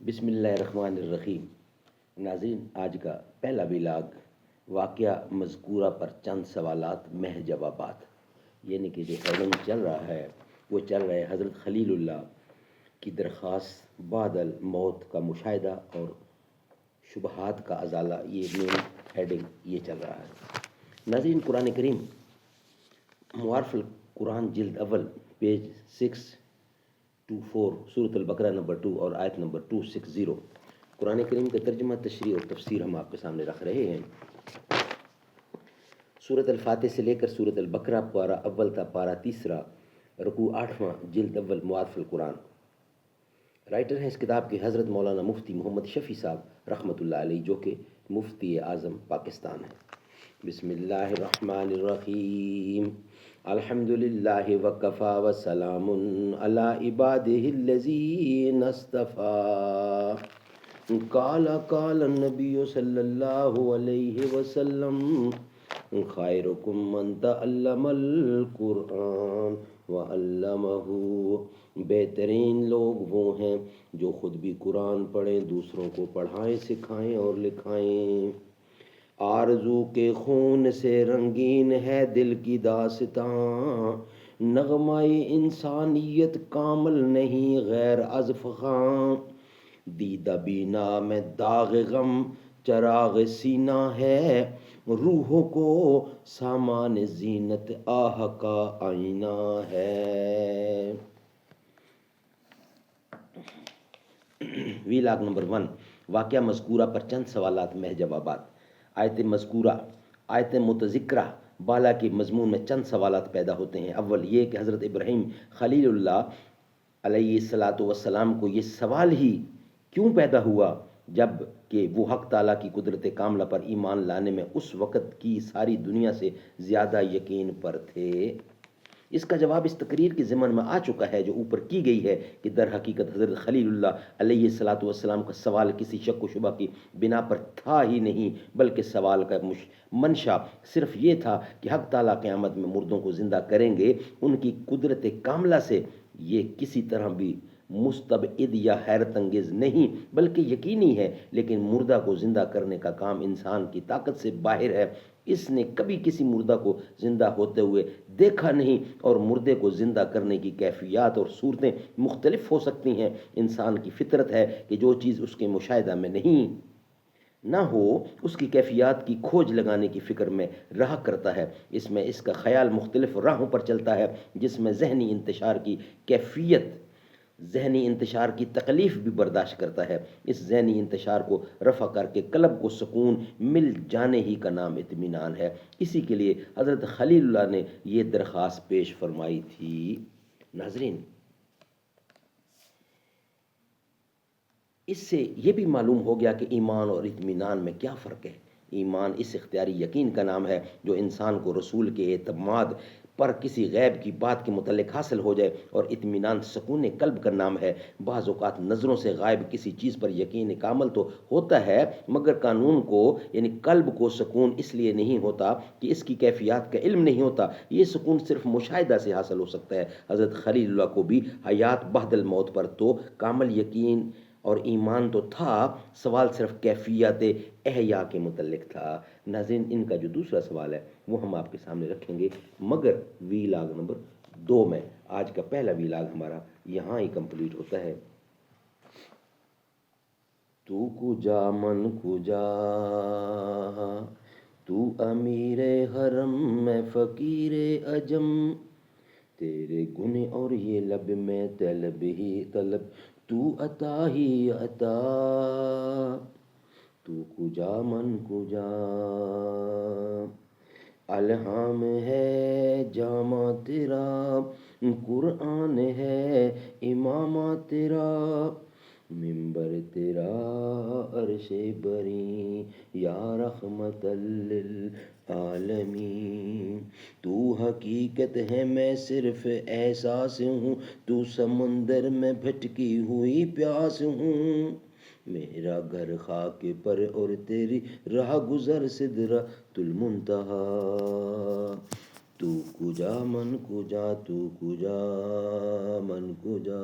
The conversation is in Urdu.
بسم اللہ الرحمن الرحیم۔ ناظرین، آج کا پہلا ولاگ واقعہ مذکورہ پر چند سوالات محض جوابات، یعنی کہ جو ہیڈنگ چل رہا ہے وہ چل رہا ہے حضرت خلیل اللہ کی درخواست بعد الموت کا مشاہدہ اور شبہات کا ازالہ، یہ مین ہیڈنگ یہ چل رہا ہے۔ ناظرین، قرآن کریم معارف القرآن جلد اول پیج 624 سورۃ البقرہ نمبر 2 اور آیت نمبر 260، قرآن کریم کا ترجمہ، تشریح اور تفسیر ہم آپ کے سامنے رکھ رہے ہیں۔ سورۃ الفاتح سے لے کر سورۃ البقرہ پارہ اول تا پارہ تیسرا، رکوع 8واں، جلد اول، معارف القرآن۔ رائٹر ہیں اس کتاب کے حضرت مولانا مفتی محمد شفیع صاحب رحمۃ اللہ علیہ، جو کہ مفتی اعظم پاکستان ہیں۔ بسم اللہ الرحمن الرحیم۔ الحمد للہ وکفی وسلام علی عبادہ الذین اصطفی۔ قال النبی صلی اللہ علیہ وسلم خیرکم من تعلم القرآن وعلمہ۔ بہترین لوگ وہ ہیں جو خود بھی قرآن پڑھیں، دوسروں کو پڑھائیں، سکھائیں اور لکھائیں۔ آرزو کے خون سے رنگین ہے دل کی داستاں، نغمۂ انسانیت کامل نہیں غیر از فغاں۔ دیدہ بینا میں داغ غم چراغ سینہ ہے، روحوں کو سامان زینت آہ کا آئینہ ہے۔ ویلاگ نمبر 1، واقعہ مذکورہ پر چند سوالات محض جوابات۔ آیت مذکورہ، آیت متذکرہ بالا کے مضمون میں چند سوالات پیدا ہوتے ہیں۔ اول یہ کہ حضرت ابراہیم خلیل اللہ علیہ السلام کو یہ سوال ہی کیوں پیدا ہوا جب کہ وہ حق تعالیٰ کی قدرت کاملہ پر ایمان لانے میں اس وقت کی ساری دنیا سے زیادہ یقین پر تھے۔ اس کا جواب اس تقریر کے ضمن میں آ چکا ہے جو اوپر کی گئی ہے کہ در حقیقت حضرت خلیل اللہ علیہ السلام کا سوال کسی شک و شبہ کی بنا پر تھا ہی نہیں، بلکہ سوال کا منشا صرف یہ تھا کہ حق تعالیٰ قیامت میں مردوں کو زندہ کریں گے۔ ان کی قدرت کاملہ سے یہ کسی طرح بھی مستبعد یا حیرت انگیز نہیں بلکہ یقینی ہے، لیکن مردہ کو زندہ کرنے کا کام انسان کی طاقت سے باہر ہے۔ اس نے کبھی کسی مردہ کو زندہ ہوتے ہوئے دیکھا نہیں، اور مردے کو زندہ کرنے کی کیفیات اور صورتیں مختلف ہو سکتی ہیں۔ انسان کی فطرت ہے کہ جو چیز اس کے مشاہدہ میں نہیں نہ ہو اس کی کیفیات کی کھوج لگانے کی فکر میں رہا کرتا ہے۔ اس میں اس کا خیال مختلف راہوں پر چلتا ہے، جس میں ذہنی انتشار کی کیفیت ذہنی انتشار کی تکلیف بھی برداشت کرتا ہے۔ اس ذہنی انتشار کو رفع کر کے قلب کو سکون مل جانے ہی کا نام اطمینان ہے۔ اسی کے لیے حضرت خلیل اللہ نے یہ درخواست پیش فرمائی تھی۔ ناظرین، اس سے یہ بھی معلوم ہو گیا کہ ایمان اور اطمینان میں کیا فرق ہے۔ ایمان اس اختیاری یقین کا نام ہے جو انسان کو رسول کے اعتماد پر کسی غیب کی بات کے متعلق حاصل ہو جائے، اور اطمینان سکون قلب کا نام ہے۔ بعض اوقات نظروں سے غائب کسی چیز پر یقین کامل تو ہوتا ہے، مگر قانون کو یعنی قلب کو سکون اس لیے نہیں ہوتا کہ اس کی کیفیات کا علم نہیں ہوتا۔ یہ سکون صرف مشاہدہ سے حاصل ہو سکتا ہے۔ حضرت خلیل اللہ کو بھی حیات بعد الموت پر تو کامل یقین اور ایمان تو تھا، سوال صرف کیفیت احیا کے متعلق تھا۔ ناظرین، ان کا جو دوسرا سوال ہے وہ ہم آپ کے سامنے رکھیں گے، مگر ویلاگ نمبر 2 میں آج کا پہلا ویلاگ ہمارا یہاں ہی کمپلیٹ ہوتا ہے۔ تو کجا من کجا، تو امیر حرم میں فقیر عجم، تیرے گن اور یہ لب میں طلب ہی طلب، تو عطا ہی عطا، تو کجا من کجا۔ الہام ہے جامع تیرا، قرآن ہے امامہ تیرا، منبر تیرا عرش بری یا رحمت للعالمین۔ تو حقیقت ہے میں صرف احساس ہوں، تو سمندر میں بھٹکی ہوئی پیاس ہوں، میرا گھر خاک پر اور تیری راہ گزر سدرۃ المنتہا۔ تو کجا من کجا، تو کجا من کجا۔